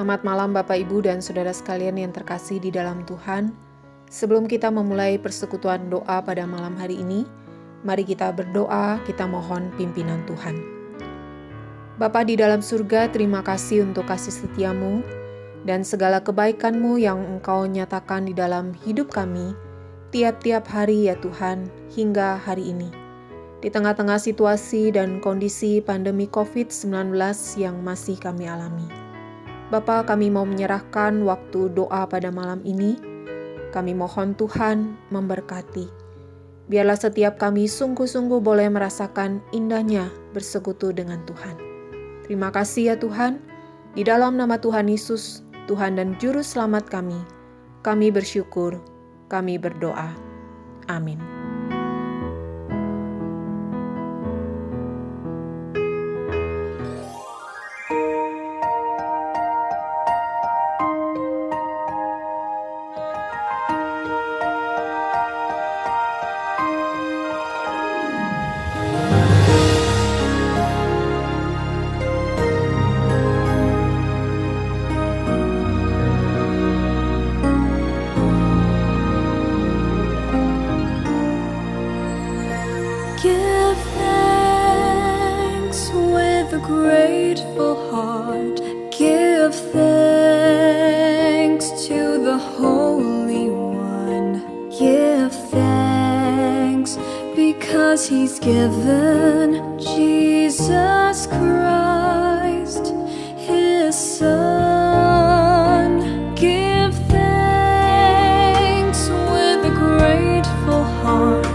Selamat malam Bapak Ibu dan Saudara sekalian yang terkasih di dalam Tuhan. Sebelum kita memulai persekutuan doa pada malam hari ini, mari kita berdoa, kita mohon pimpinan Tuhan. Bapa di dalam surga, terima kasih untuk kasih setiamu dan segala kebaikan-Mu yang Engkau nyatakan di dalam hidup kami tiap-tiap hari ya Tuhan, hingga hari ini. Di tengah-tengah situasi dan kondisi pandemi COVID-19 yang masih kami alami. Bapa, kami mau menyerahkan waktu doa pada malam ini. Kami mohon Tuhan memberkati. Biarlah setiap kami sungguh-sungguh boleh merasakan indahnya bersekutu dengan Tuhan. Terima kasih ya Tuhan. Di dalam nama Tuhan Yesus, Tuhan dan Juru Selamat kami bersyukur, kami berdoa. Amin. Give thanks with a grateful heart. Give thanks to the Holy One. Give thanks because He's given Jesus Christ, His Son. Give thanks with a grateful heart.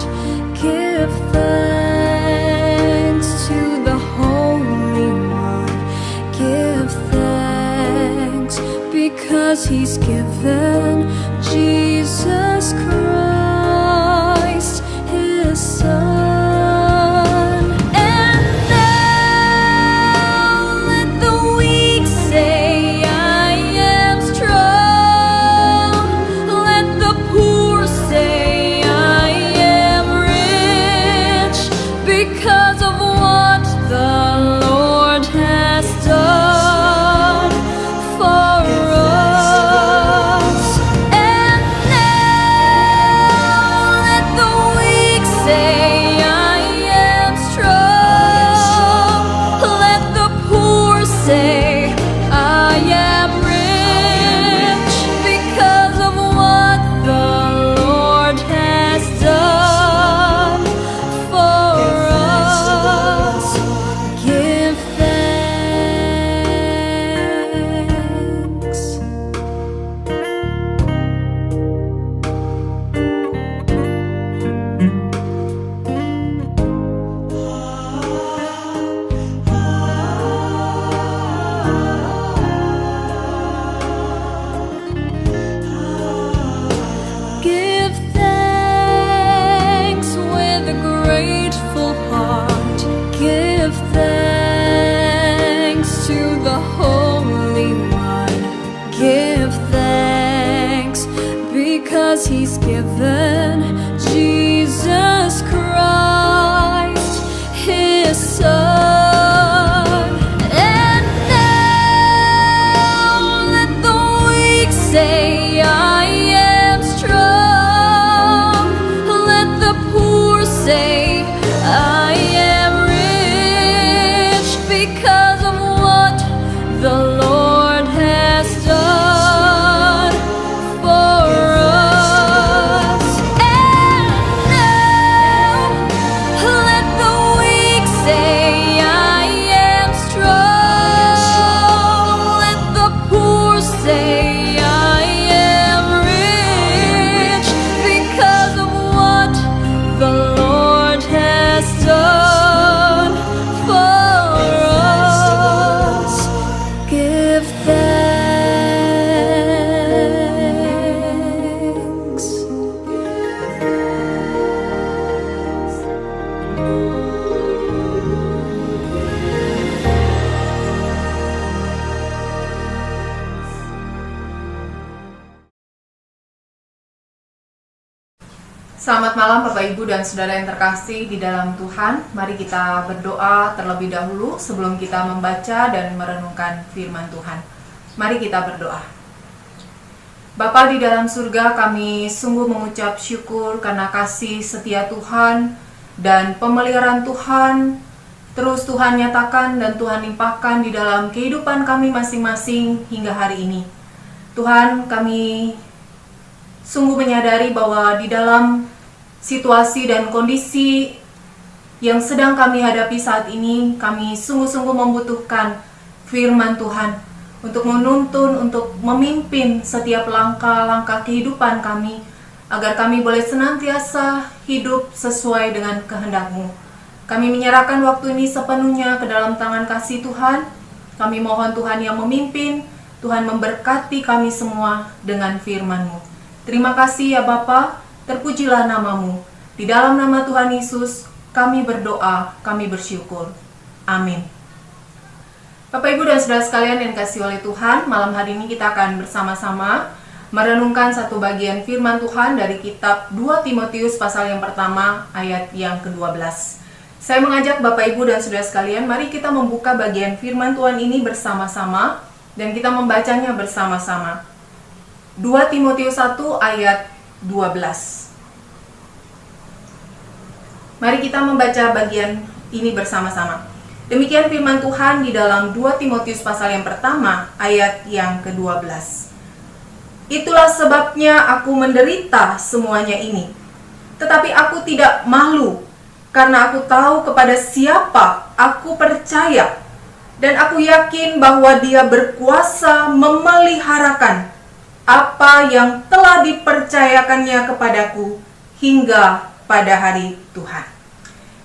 Give thanks to the Holy One. Give thanks because He's given Jesus Christ, His Son. And now let the weak say, I am strong. Let the poor say, I am rich because of what the Lord has done for us. And now let the weak say, I am strong. Let the poor say, I am rich because of what the Lord has done for us. Give thanks. Give thanks with a grateful heart. Give thanks to the Holy One. Give thanks because He's given Jesus Christ, His Son. And now let the weak say, I am strong. Let the poor say, I am rich because of what the Lord has done for us. And now let the weak say, I am strong. Let the poor say, I am rich because of what the Lord has done for us. Give thanks. Selamat malam Bapak Ibu dan Saudara yang terkasih di dalam Tuhan. Mari kita berdoa terlebih dahulu sebelum kita membaca dan merenungkan firman Tuhan. Mari kita berdoa. Bapa di dalam surga, kami sungguh mengucap syukur karena kasih setia Tuhan dan pemeliharaan Tuhan terus Tuhan nyatakan dan Tuhan limpahkan di dalam kehidupan kami masing-masing hingga hari ini. Tuhan, kami sungguh menyadari bahwa di dalam situasi dan kondisi yang sedang kami hadapi saat ini, kami sungguh-sungguh membutuhkan firman Tuhan untuk menuntun, untuk memimpin setiap langkah-langkah kehidupan kami, agar kami boleh senantiasa hidup sesuai dengan kehendak-Mu. Kami menyerahkan waktu ini sepenuhnya ke dalam tangan kasih Tuhan. Kami mohon Tuhan yang memimpin, Tuhan memberkati kami semua dengan firman-Mu. Terima kasih ya Bapa, terpujilah nama-Mu. Di dalam nama Tuhan Yesus, kami berdoa, kami bersyukur. Amin. Bapak, Ibu, dan Saudara sekalian yang dikasihi oleh Tuhan, malam hari ini kita akan bersama-sama merenungkan satu bagian firman Tuhan dari kitab 2 Timotius pasal yang pertama ayat yang ke-12. Saya mengajak Bapak, Ibu, dan Saudara sekalian, mari kita membuka bagian firman Tuhan ini bersama-sama dan kita membacanya bersama-sama. 2 Timotius 1 ayat 12. Mari kita membaca bagian ini bersama-sama. Demikian firman Tuhan di dalam 2 Timotius pasal yang pertama ayat yang ke-12. Itulah sebabnya aku menderita semuanya ini. Tetapi aku tidak malu, karena aku tahu kepada siapa aku percaya, dan aku yakin bahwa Dia berkuasa memeliharakan apa yang telah dipercayakannya kepadaku hingga pada hari Tuhan.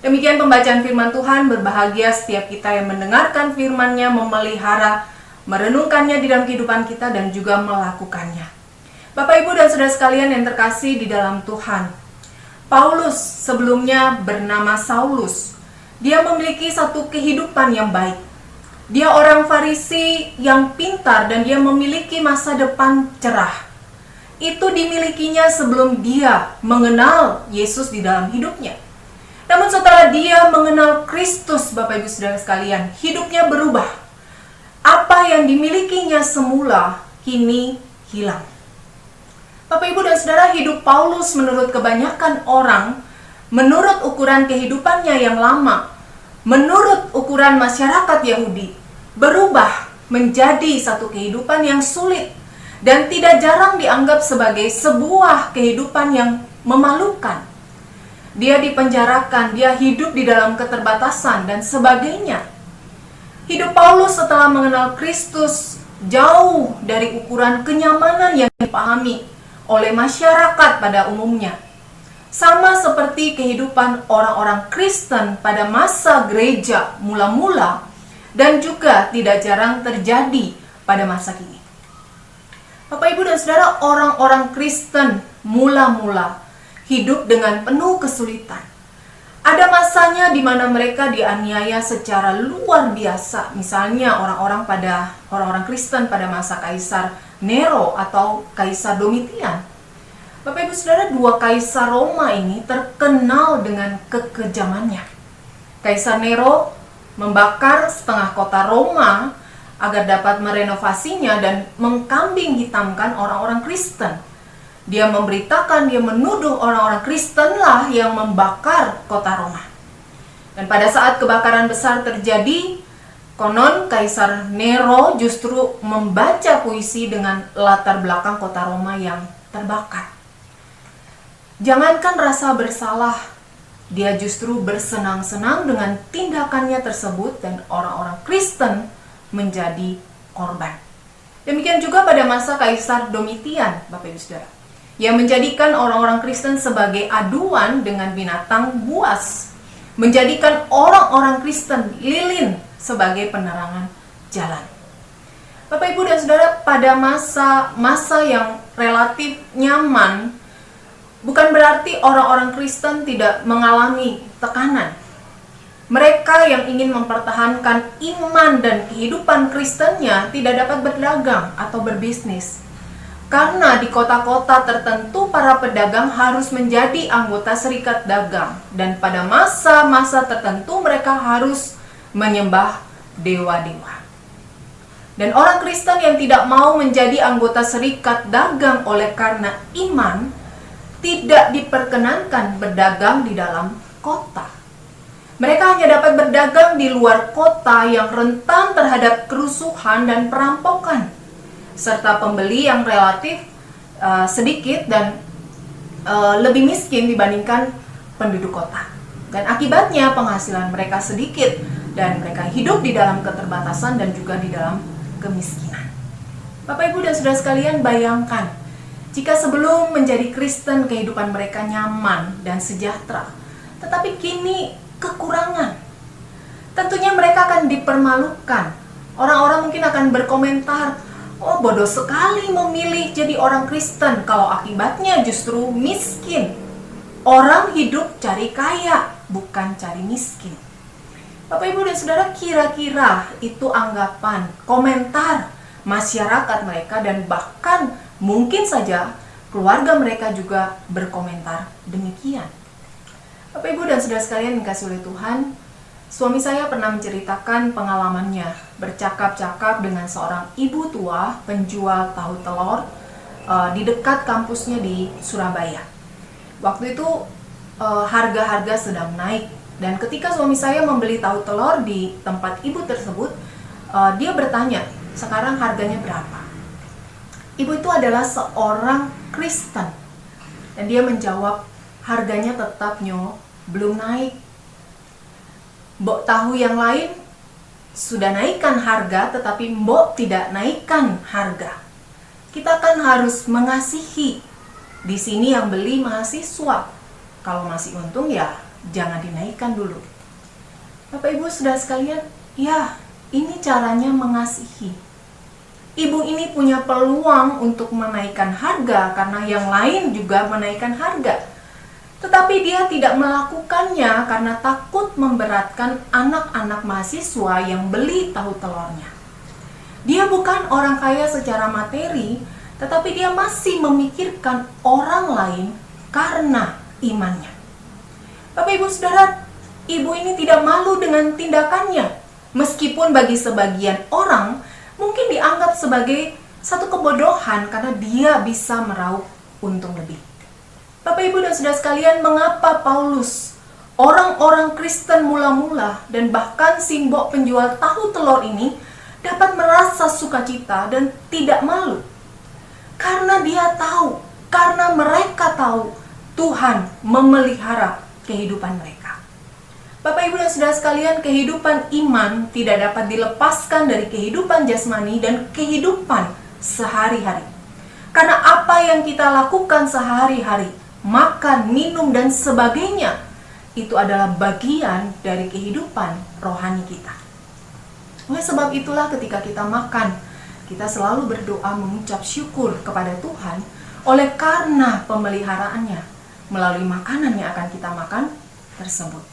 Demikian pembacaan firman Tuhan. Berbahagia setiap kita yang mendengarkan firman-Nya, memelihara, merenungkannya di dalam kehidupan kita dan juga melakukannya. Bapak, Ibu, dan Saudara sekalian yang terkasih di dalam Tuhan, Paulus sebelumnya bernama Saulus. Dia memiliki satu kehidupan yang baik. Dia orang Farisi yang pintar dan dia memiliki masa depan cerah. Itu dimilikinya sebelum dia mengenal Yesus di dalam hidupnya. Namun setelah dia mengenal Kristus, Bapak, Ibu, Saudara sekalian, hidupnya berubah. Apa yang dimilikinya semula kini hilang. Bapak, Ibu, dan Saudara, hidup Paulus menurut kebanyakan orang, menurut ukuran kehidupannya yang lama, menurut ukuran masyarakat Yahudi, berubah menjadi satu kehidupan yang sulit dan tidak jarang dianggap sebagai sebuah kehidupan yang memalukan. Dia dipenjarakan, dia hidup di dalam keterbatasan dan sebagainya. Hidup Paulus setelah mengenal Kristus jauh dari ukuran kenyamanan yang dipahami oleh masyarakat pada umumnya. Sama seperti kehidupan orang-orang Kristen pada masa gereja mula-mula dan juga tidak jarang terjadi pada masa kini. Bapak, Ibu, dan Saudara, orang-orang Kristen mula-mula hidup dengan penuh kesulitan. Ada masanya di mana mereka dianiaya secara luar biasa. Misalnya orang-orang Kristen pada masa Kaisar Nero atau Kaisar Domitian. Bapak, Ibu, Saudara, dua kaisar Roma ini terkenal dengan kekejamannya. Kaisar Nero membakar setengah kota Roma agar dapat merenovasinya dan mengkambing hitamkan orang-orang Kristen. Dia memberitakan, dia menuduh orang-orang Kristenlah yang membakar kota Roma. Dan pada saat kebakaran besar terjadi, konon Kaisar Nero justru membaca puisi dengan latar belakang kota Roma yang terbakar. Jangankan rasa bersalah, dia justru bersenang-senang dengan tindakannya tersebut dan orang-orang Kristen menjadi korban. Demikian juga pada masa Kaisar Domitian, Bapak, Ibu, Saudara, yang menjadikan orang-orang Kristen sebagai aduan dengan binatang buas, menjadikan orang-orang Kristen lilin sebagai penerangan jalan. Bapak, Ibu, dan Saudara, pada masa yang relatif nyaman, bukan berarti orang-orang Kristen tidak mengalami tekanan. Mereka yang ingin mempertahankan iman dan kehidupan Kristennya tidak dapat berdagang atau berbisnis. Karena di kota-kota tertentu para pedagang harus menjadi anggota serikat dagang. Dan pada masa-masa tertentu mereka harus menyembah dewa-dewa. Dan orang Kristen yang tidak mau menjadi anggota serikat dagang oleh karena iman, tidak diperkenankan berdagang di dalam kota. Mereka hanya dapat berdagang di luar kota yang rentan terhadap kerusuhan dan perampokan, serta pembeli yang relatif sedikit dan lebih miskin dibandingkan penduduk kota. Dan akibatnya penghasilan mereka sedikit dan mereka hidup di dalam keterbatasan dan juga di dalam kemiskinan. Bapak, Ibu, dan saudara sekalian, bayangkan jika sebelum menjadi Kristen kehidupan mereka nyaman dan sejahtera, tetapi kini kekurangan. Tentunya mereka akan dipermalukan. Orang-orang mungkin akan berkomentar, "Oh, bodoh sekali memilih jadi orang Kristen kalau akibatnya justru miskin." Orang hidup cari kaya, bukan cari miskin. Bapak, Ibu, dan saudara, kira-kira itu anggapan, komentar masyarakat mereka, dan bahkan mungkin saja keluarga mereka juga berkomentar demikian. Bapak, Ibu, dan saudara sekalian yang dikasihi oleh Tuhan, suami saya pernah menceritakan pengalamannya bercakap-cakap dengan seorang ibu tua penjual tahu telur di dekat kampusnya di Surabaya. Waktu itu harga-harga sedang naik, dan ketika suami saya membeli tahu telur di tempat ibu tersebut, dia bertanya, "Sekarang harganya berapa?" Ibu itu adalah seorang Kristen, dan dia menjawab, "Harganya tetap belum naik. Mbok tahu yang lain sudah naikkan harga, tetapi mbok tidak naikkan harga. Kita kan harus mengasihi. Di sini yang beli mahasiswa. Kalau masih untung ya jangan dinaikkan dulu." Bapak, Ibu, saudara sekalian, ya, ini caranya mengasihi. Ibu ini punya peluang untuk menaikkan harga karena yang lain juga menaikkan harga. Tetapi dia tidak melakukannya karena takut memberatkan anak-anak mahasiswa yang beli tahu telurnya. Dia bukan orang kaya secara materi, tetapi dia masih memikirkan orang lain karena imannya. Bapak, Ibu, saudara, ibu ini tidak malu dengan tindakannya, meskipun bagi sebagian orang mungkin dianggap sebagai satu kebodohan karena dia bisa meraup untung lebih. Bapak, Ibu, dan saudara sekalian, mengapa Paulus, orang-orang Kristen mula-mula dan bahkan simbol penjual tahu telur ini dapat merasa sukacita dan tidak malu? Karena dia tahu, karena mereka tahu Tuhan memelihara kehidupan mereka. Bapak, Ibu, dan saudara sekalian, kehidupan iman tidak dapat dilepaskan dari kehidupan jasmani dan kehidupan sehari-hari. Karena apa yang kita lakukan sehari-hari, makan, minum, dan sebagainya, itu adalah bagian dari kehidupan rohani kita. Oleh sebab itulah ketika kita makan, kita selalu berdoa mengucap syukur kepada Tuhan oleh karena pemeliharaannya melalui makanan yang akan kita makan tersebut.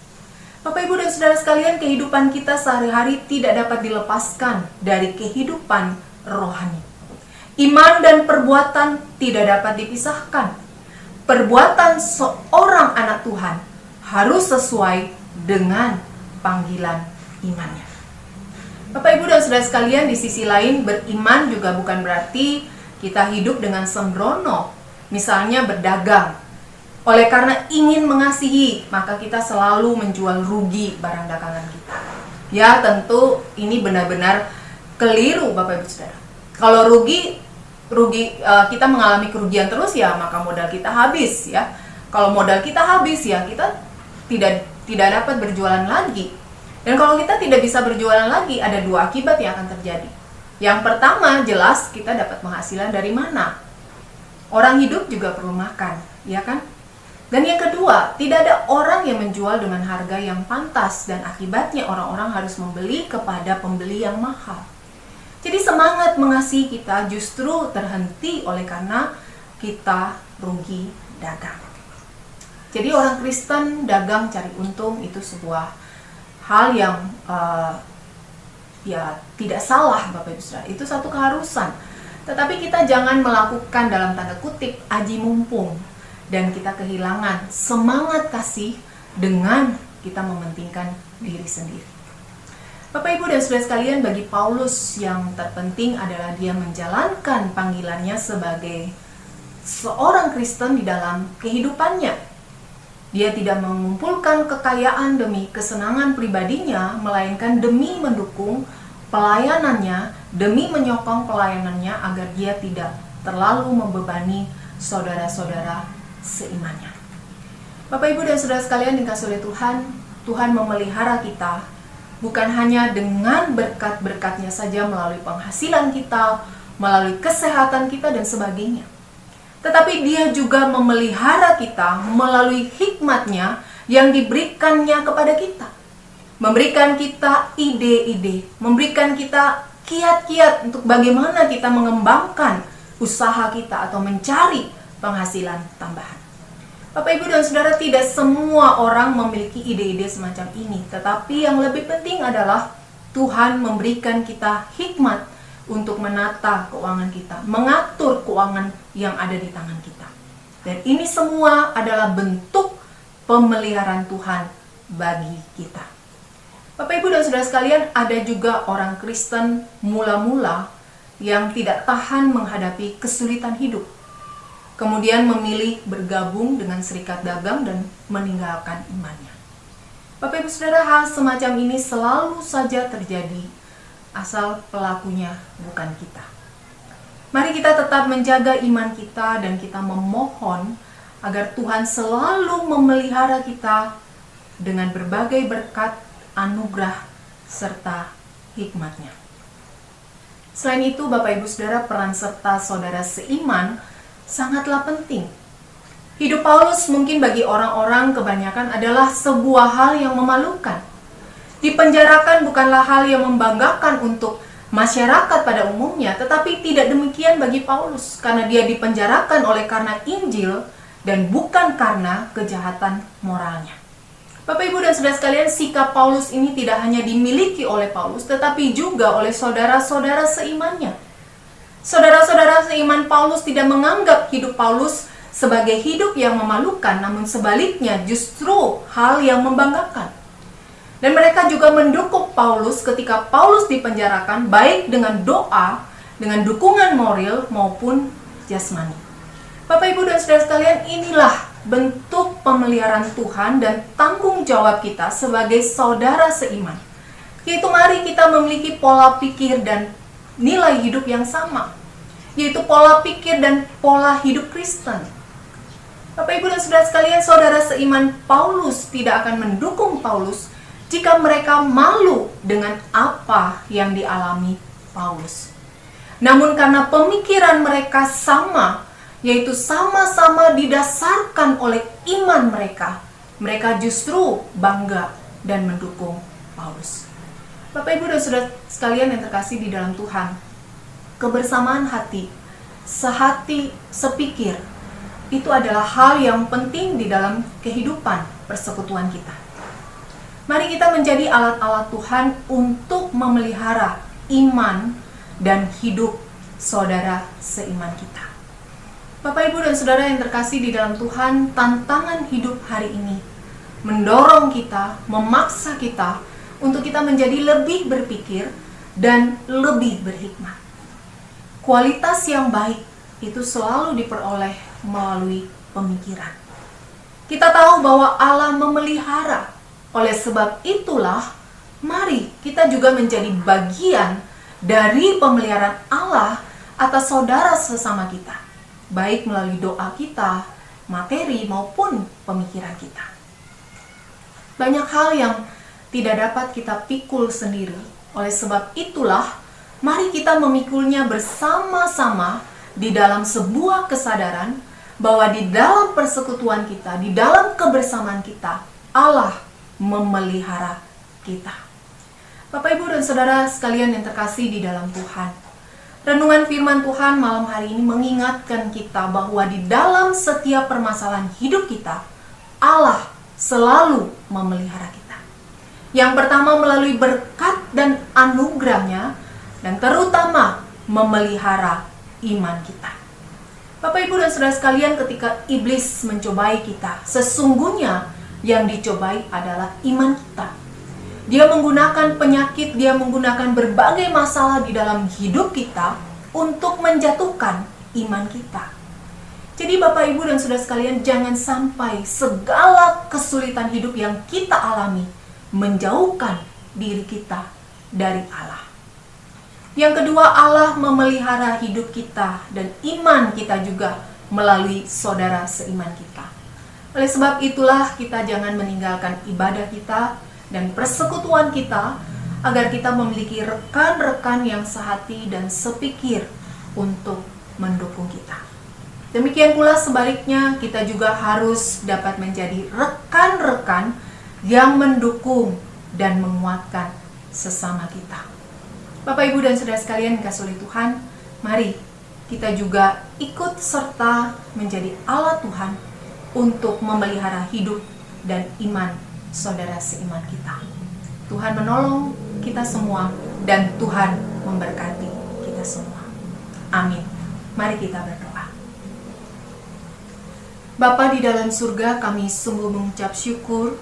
Bapak, Ibu, dan saudara sekalian, kehidupan kita sehari-hari tidak dapat dilepaskan dari kehidupan rohani. Iman dan perbuatan tidak dapat dipisahkan. Perbuatan seorang anak Tuhan harus sesuai dengan panggilan imannya. Bapak, Ibu, dan saudara sekalian, di sisi lain, beriman juga bukan berarti kita hidup dengan sembrono. Misalnya berdagang. Oleh karena ingin mengasihi, maka kita selalu menjual rugi barang dagangan kita. Ya, tentu ini benar-benar keliru, Bapak, Ibu, saudara. Kalau rugi kita mengalami kerugian terus, ya maka modal kita habis, ya. Kalau modal kita habis, ya kita tidak dapat berjualan lagi. Dan kalau kita tidak bisa berjualan lagi, ada dua akibat yang akan terjadi. Yang pertama, jelas kita dapat penghasilan dari mana? Orang hidup juga perlu makan, ya kan? Dan yang kedua, tidak ada orang yang menjual dengan harga yang pantas, dan akibatnya orang-orang harus membeli kepada pembeli yang mahal. Jadi semangat mengasihi kita justru terhenti oleh karena kita rugi dagang. Jadi orang Kristen dagang cari untung itu sebuah hal yang ya tidak salah, Bapak, Ibu, saudara. Itu satu keharusan. Tetapi kita jangan melakukan dalam tanda kutip aji mumpung dan kita kehilangan semangat kasih dengan kita mementingkan diri sendiri. Bapak, Ibu, dan saudara sekalian, bagi Paulus yang terpenting adalah dia menjalankan panggilannya sebagai seorang Kristen di dalam kehidupannya. Dia tidak mengumpulkan kekayaan demi kesenangan pribadinya, melainkan demi mendukung pelayanannya, demi menyokong pelayanannya agar dia tidak terlalu membebani saudara-saudara seimannya. Bapak, Ibu, dan saudara sekalian dikasihi oleh Tuhan, Tuhan memelihara kita bukan hanya dengan berkat-berkatnya saja melalui penghasilan kita, melalui kesehatan kita dan sebagainya. Tetapi Dia juga memelihara kita melalui hikmat-Nya yang diberikannya kepada kita. Memberikan kita ide-ide, memberikan kita kiat-kiat untuk bagaimana kita mengembangkan usaha kita atau mencari penghasilan tambahan. Bapak, Ibu, dan Saudara, tidak semua orang memiliki ide-ide semacam ini. Tetapi yang lebih penting adalah Tuhan memberikan kita hikmat untuk menata keuangan kita, mengatur keuangan yang ada di tangan kita. Dan ini semua adalah bentuk pemeliharaan Tuhan bagi kita. Bapak, Ibu, dan Saudara sekalian, ada juga orang Kristen mula-mula yang tidak tahan menghadapi kesulitan hidup, kemudian memilih bergabung dengan serikat dagang dan meninggalkan imannya. Bapak, Ibu, Saudara, hal semacam ini selalu saja terjadi, asal pelakunya bukan kita. Mari kita tetap menjaga iman kita dan kita memohon agar Tuhan selalu memelihara kita dengan berbagai berkat, anugerah, serta hikmat-Nya. Selain itu, Bapak, Ibu, Saudara, peran serta saudara seiman sangatlah penting. Hidup Paulus mungkin bagi orang-orang kebanyakan adalah sebuah hal yang memalukan. Dipenjarakan bukanlah hal yang membanggakan untuk masyarakat pada umumnya, tetapi tidak demikian bagi Paulus, karena dia dipenjarakan oleh karena Injil dan bukan karena kejahatan moralnya. Bapak, Ibu, dan saudara sekalian, sikap Paulus ini tidak hanya dimiliki oleh Paulus, tetapi juga oleh saudara-saudara seimannya. Saudara-saudara seiman Paulus tidak menganggap hidup Paulus sebagai hidup yang memalukan, namun sebaliknya justru hal yang membanggakan. Dan mereka juga mendukung Paulus ketika Paulus dipenjarakan, baik dengan doa, dengan dukungan moral maupun jasmani. Bapak, Ibu, dan saudara sekalian, inilah bentuk pemeliharaan Tuhan dan tanggung jawab kita sebagai saudara seiman. Yaitu mari kita memiliki pola pikir dan nilai hidup yang sama, yaitu pola pikir dan pola hidup Kristen. Bapak, Ibu, dan saudara sekalian, saudara seiman Paulus tidak akan mendukung Paulus jika mereka malu dengan apa yang dialami Paulus. Namun karena pemikiran mereka sama, yaitu sama-sama didasarkan oleh iman mereka, mereka justru bangga dan mendukung Paulus. Bapak, Ibu, dan saudara sekalian yang terkasih di dalam Tuhan, kebersamaan hati, sehati, sepikir, itu adalah hal yang penting di dalam kehidupan persekutuan kita. Mari kita menjadi alat-alat Tuhan untuk memelihara iman dan hidup saudara seiman kita. Bapak, Ibu, dan saudara yang terkasih di dalam Tuhan, tantangan hidup hari ini mendorong kita, memaksa kita untuk kita menjadi lebih berpikir dan lebih berhikmat. Kualitas yang baik itu selalu diperoleh melalui pemikiran. Kita tahu bahwa Allah memelihara. Oleh sebab itulah, mari kita juga menjadi bagian dari pemeliharaan Allah atas saudara sesama kita, baik melalui doa kita, materi maupun pemikiran kita. Banyak hal yang tidak dapat kita pikul sendiri. Oleh sebab itulah, mari kita memikulnya bersama-sama di dalam sebuah kesadaran bahwa di dalam persekutuan kita, di dalam kebersamaan kita, Allah memelihara kita. Bapak, Ibu, dan saudara sekalian yang terkasih di dalam Tuhan, renungan firman Tuhan malam hari ini mengingatkan kita bahwa di dalam setiap permasalahan hidup kita, Allah selalu memelihara kita. Yang pertama melalui berkat dan anugerahnya, dan terutama memelihara iman kita. Bapak, Ibu, dan saudara sekalian, ketika iblis mencobai kita, sesungguhnya yang dicobai adalah iman kita. Dia menggunakan penyakit, dia menggunakan berbagai masalah di dalam hidup kita untuk menjatuhkan iman kita. Jadi Bapak, Ibu, dan Saudara sekalian, jangan sampai segala kesulitan hidup yang kita alami menjauhkan diri kita dari Allah. Yang kedua, Allah memelihara hidup kita dan iman kita juga melalui saudara seiman kita. Oleh sebab itulah kita jangan meninggalkan ibadah kita dan persekutuan kita agar kita memiliki rekan-rekan yang sehati dan sepikir untuk mendukung kita. Demikian pula sebaliknya, kita juga harus dapat menjadi rekan-rekan yang mendukung dan menguatkan sesama kita. Bapak, Ibu, dan Saudara sekalian yang kasih oleh Tuhan, mari kita juga ikut serta menjadi alat Tuhan untuk memelihara hidup dan iman saudara seiman kita. Tuhan menolong kita semua dan Tuhan memberkati kita semua. Amin. Mari kita berdoa. Bapa di dalam surga, kami sungguh mengucap syukur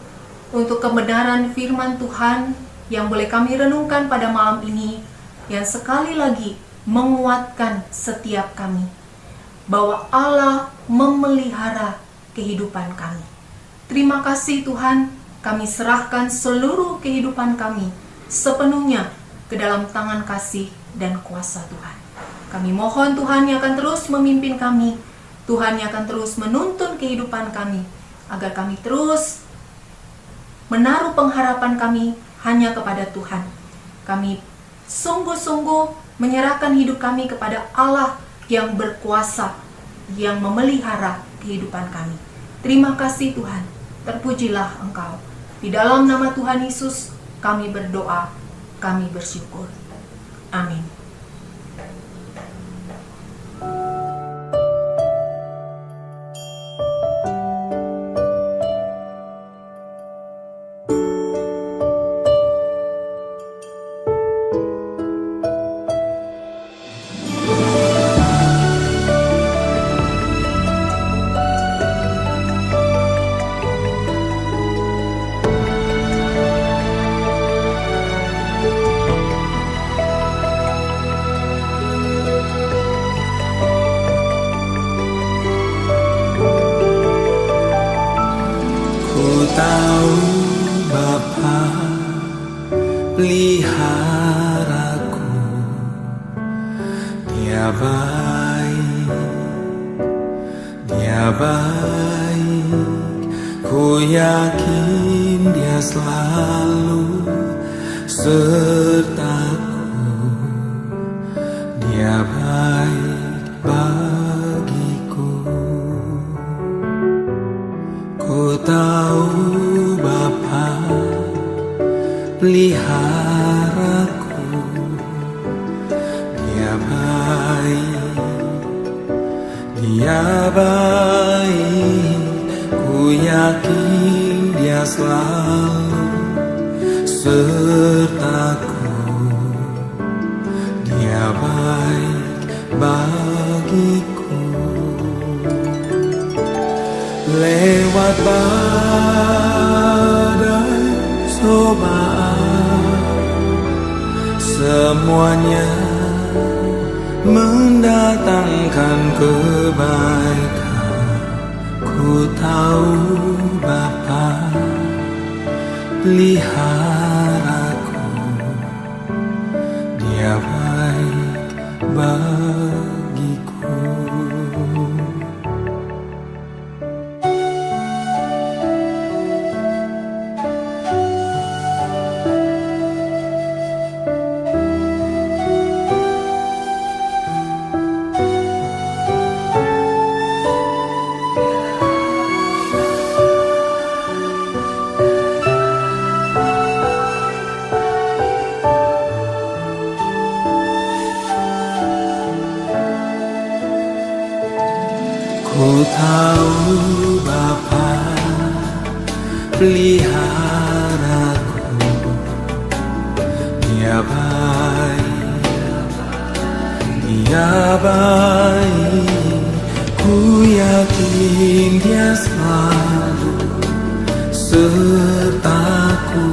untuk kebenaran firman Tuhan yang boleh kami renungkan pada malam ini, yang sekali lagi menguatkan setiap kami bahwa Allah memelihara kehidupan kami. Terima kasih Tuhan, kami serahkan seluruh kehidupan kami sepenuhnya ke dalam tangan kasih dan kuasa Tuhan. Kami mohon Tuhan yang akan terus memimpin kami, Tuhan yang akan terus menuntun kehidupan kami, agar kami terus menaruh pengharapan kami hanya kepada Tuhan. Kami sungguh-sungguh menyerahkan hidup kami kepada Allah yang berkuasa, yang memelihara kehidupan kami. Terima kasih Tuhan, terpujilah Engkau. Di dalam nama Tuhan Yesus kami berdoa, kami bersyukur. Amin. Tahu Bapa peliharaku, Dia baik, ku yakin Dia selalu sertaku. Dia baik bagiku. Ku tahu Bapa peliharaku, Dia baik, ku yakin Dia selalu sertaku. Dia baik bagiku. Lewat badai cobaan, semuanya mendatangkan kebaikan. Ku tahu Bapa peliharaku, Dia baik bagiku. Ku tahu Bapa peliharaku, Dia baik, ku yakin Dia selalu sertaku.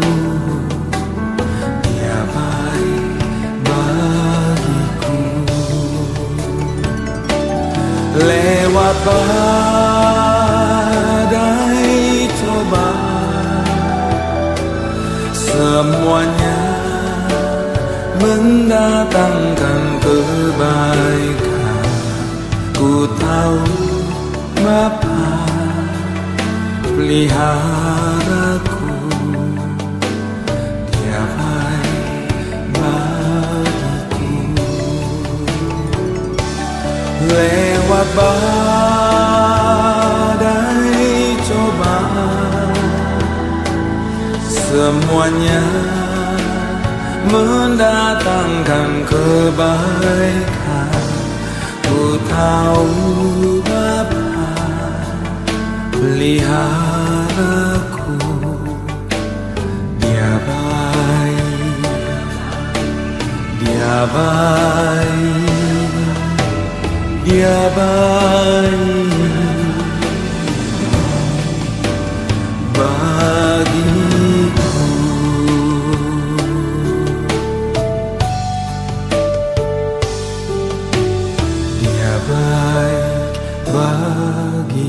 semuanya mendatangkan kebaikan. Ku tahu Bapa peliharaku, Dia baik bagiku. Lewat badai cobaan, semuanya mendatangkan kebaikan. Ku tahu Bapa peliharaku, Dia baik, Dia baik, Dia baik bagiku. Dia baik bagiku.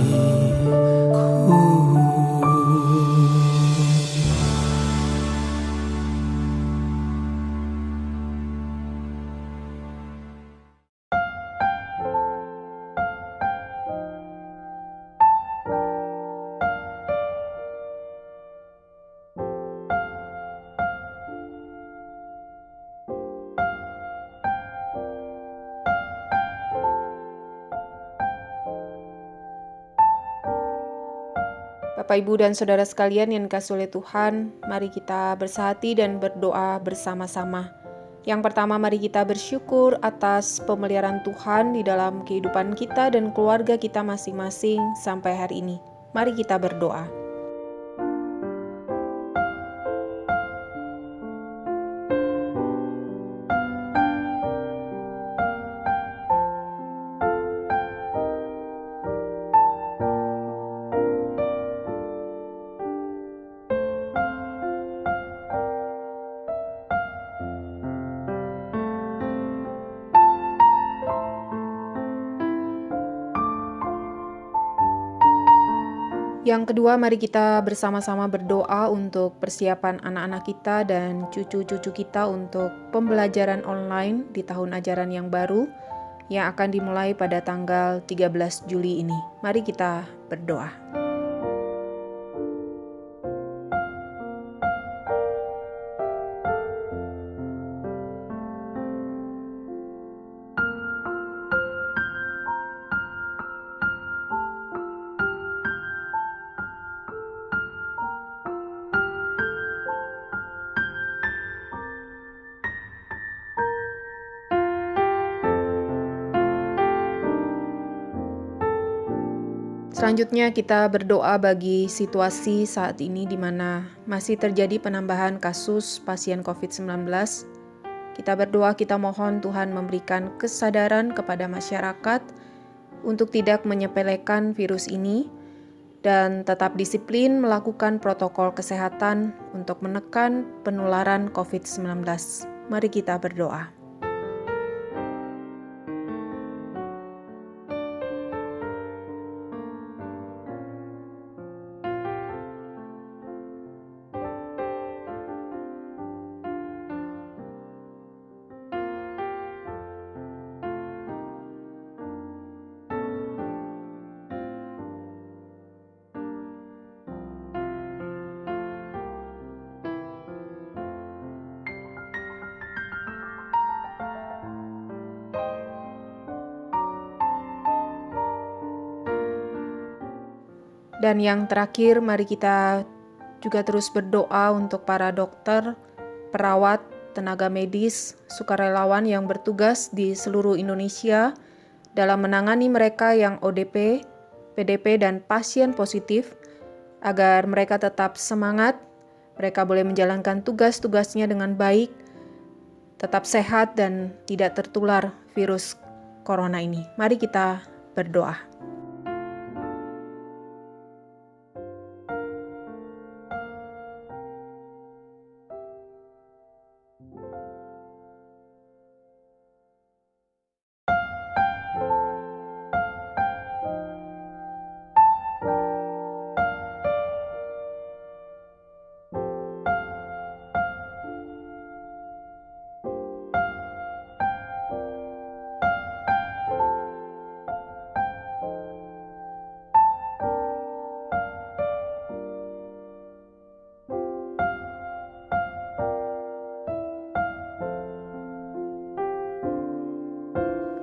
Bapak, Ibu, dan Saudara sekalian yang dikasihi oleh Tuhan, mari kita bersahati dan berdoa bersama-sama. Yang pertama, mari kita bersyukur atas pemeliharaan Tuhan di dalam kehidupan kita dan keluarga kita masing-masing sampai hari ini. Mari kita berdoa. Yang kedua, mari kita bersama-sama berdoa untuk persiapan anak-anak kita dan cucu-cucu kita untuk pembelajaran online di tahun ajaran yang baru yang akan dimulai pada tanggal 13 Juli ini. Mari kita berdoa. Selanjutnya kita berdoa bagi situasi saat ini di mana masih terjadi penambahan kasus pasien COVID-19. Kita berdoa, kita mohon Tuhan memberikan kesadaran kepada masyarakat untuk tidak menyepelekan virus ini dan tetap disiplin melakukan protokol kesehatan untuk menekan penularan COVID-19. Mari kita berdoa. Dan yang terakhir, mari kita juga terus berdoa untuk para dokter, perawat, tenaga medis, sukarelawan yang bertugas di seluruh Indonesia dalam menangani mereka yang ODP, PDP, dan pasien positif, agar mereka tetap semangat, mereka boleh menjalankan tugas-tugasnya dengan baik, tetap sehat dan tidak tertular virus corona ini. Mari kita berdoa.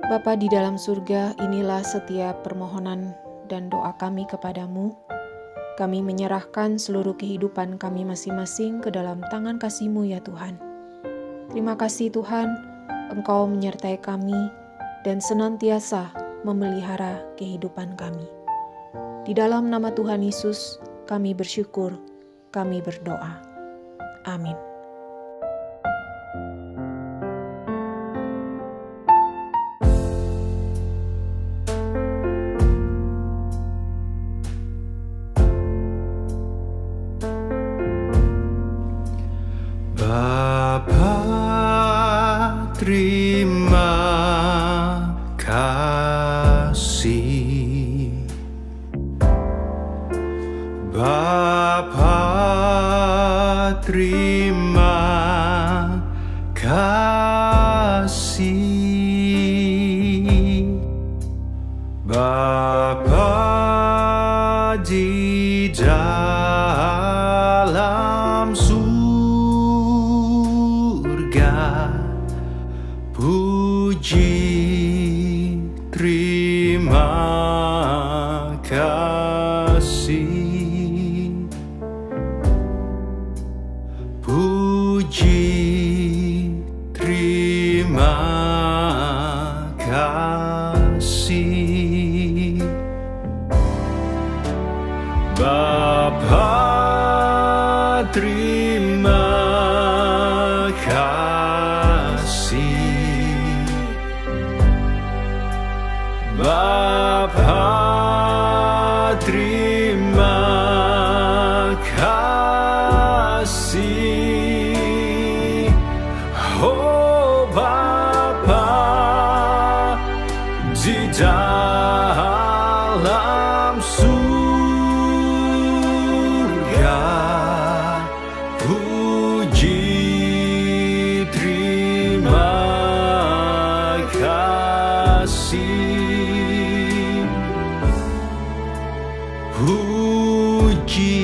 Bapa di dalam surga, inilah setiap permohonan dan doa kami kepadamu. Kami menyerahkan seluruh kehidupan kami masing-masing ke dalam tangan kasih-Mu ya Tuhan. Terima kasih Tuhan, Engkau menyertai kami dan senantiasa memelihara kehidupan kami. Di dalam nama Tuhan Yesus, kami bersyukur, kami berdoa. Amin. Bapa, terima kasih. Bapa, terima kasih. Bapa di dalam surga, puji terima kasih. Puji terima kasih. Bapa, terima kasih. Bapa, terima kasih. Oh Bapa di dalam surga, puji terima kasih. Puji